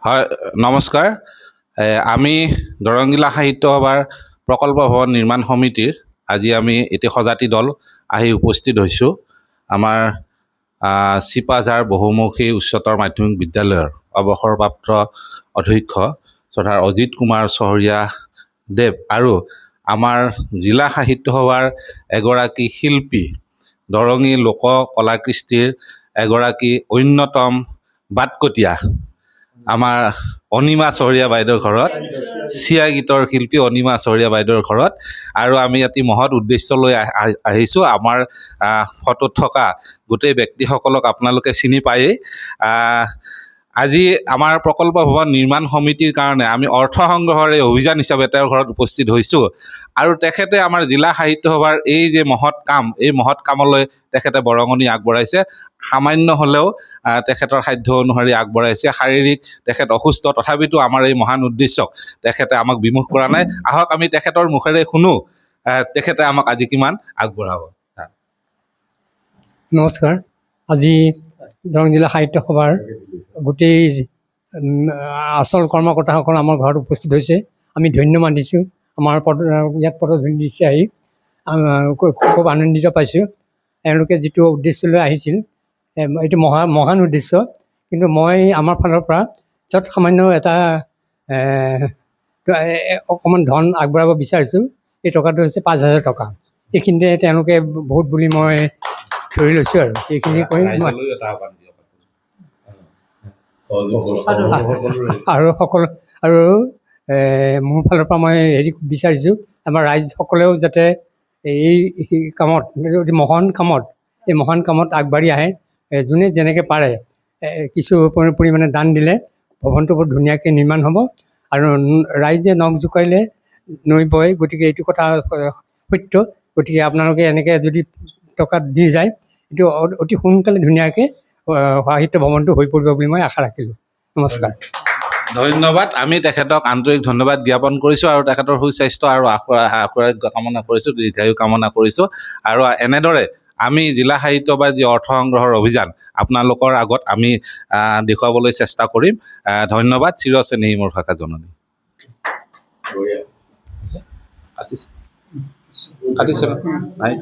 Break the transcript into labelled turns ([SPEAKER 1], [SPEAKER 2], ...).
[SPEAKER 1] হয়, নমস্কাৰ। আমি দৰংগিলা সাহিত্য সভাৰ প্ৰকল্প ভৱন নিৰ্মাণ সমিতিৰ আজি আমি এটি সজাতি দল আহি উপস্থিত হৈছোঁ। আমাৰ চিপাঝাৰ বহুমুখী উচ্চতৰ মাধ্যমিক বিদ্যালয়ৰ অৱসৰপ্ৰাপ্ত অধ্যক্ষ শ্ৰদ্ধাৰ অজিত কুমাৰ চহৰীয়া দেৱ আৰু আমাৰ জিলা সাহিত্য সভাৰ এগৰাকী শিল্পী, দৰঙী লোক কলাকৃষ্টিৰ এগৰাকী অন্যতম বাটকটীয়া আমাৰ অনিমা চহৰীয়া বাইদেউৰ ঘৰত, চিয়া গীতৰ শিল্পী অনিমা চহৰীয়া বাইদেউৰ ঘৰত। আৰু আমি এটি মহৎ উদ্দেশ্য লৈ আহিছোঁ। আমাৰ ফটোত থকা গোটেই ব্যক্তিসকলক আপোনালোকে চিনি পায়েই। আজি আমাৰ প্ৰকল্প ভৱন নিৰ্মাণ সমিতিৰ কাৰণে আমি অৰ্থ সংগ্ৰহৰ এই অভিযান হিচাপে তেওঁৰ ঘৰত উপস্থিত হৈছোঁ। আৰু তেখেতে আমাৰ জিলা সাহিত্য সভাৰ এই যে মহৎ কাম, এই মহৎ কামলৈ তেখেতে বৰঙণি আগবঢ়াইছে। সামান্য হ'লেও তেখেতৰ সাধ্য অনুসৰি আগবঢ়াইছে। শাৰীৰিক তেখেত অসুস্থ, তথাপিতো আমাৰ এই মহান উদ্দেশ্যক তেখেতে আমাক বিমুখ কৰা নাই। আহক আমি তেখেতৰ মুখেৰে শুনো তেখেতে আমাক আজি কিমান আগবঢ়াব।
[SPEAKER 2] নমস্কাৰ। আজি দৰং জিলা সাহিত্য সভাৰ গোটেই আচল কৰ্মকৰ্তাসকল আমাৰ ঘৰত উপস্থিত হৈছে। আমি ধন্য মানিছোঁ। আমাৰ ইয়াত পদধূলি দিছে আহি খুব আনন্দিত পাইছোঁ। এওঁলোকে যিটো উদ্দেশ্য লৈ আহিছিল, এইটো মহান উদ্দেশ্য। কিন্তু মই আমাৰ ফালৰ পৰা য'ত সামান্য এটা অকণমান ধন আগবঢ়াব বিচাৰিছোঁ। এই টকাটো হৈছে 5,000 টকা। এইখিনিতে তেওঁলোকে বহুত বুলি মই ধৰি লৈছোঁ আৰু এইখিনি কৈ আৰু মোৰ ফালৰ পৰা মই বিচাৰিছোঁ, আমাৰ ৰাইজসকলেও যাতে এই কামত, এই মহান কামত আগবাঢ়ি আহে। যোনে যেনেকৈ পাৰে কিছু পৰিমাণে দান দিলে ভৱনটো বৰ ধুনীয়াকৈ নিৰ্মাণ হ'ব। আৰু ৰাইজে নখ জোকাৰিলে নৈ বয়, গতিকে এইটো কথা সত্য। গতিকে আপোনালোকে এনেকৈ যদি টকা দি যায়, এইটো অতি সোনকালে ধুনীয়াকৈ সাহিত্য ভৱনটো হৈ পৰিব বুলি মই আশা ৰাখিলোঁ। নমস্কাৰ।
[SPEAKER 1] ধন্যবাদ। আমি তেখেতক আন্তৰিক ধন্যবাদ জ্ঞাপন কৰিছোঁ আৰু তেখেতৰ সুস্বাস্থ্য আৰু আশীৰ্বাদ কামনা কৰিছোঁ, দীৰ্ঘায়ু কামনা কৰিছোঁ। আৰু এনেদৰে আমি জিলা সাহিত্য বা যি অৰ্থ সংগ্ৰহৰ অভিযান আপোনালোকৰ আগত আমি দেখুৱাবলৈ চেষ্টা কৰিম। ধন্যবাদ। চিৰচেনেহী মোৰ ভাষা জননী। কাটিছে নাই?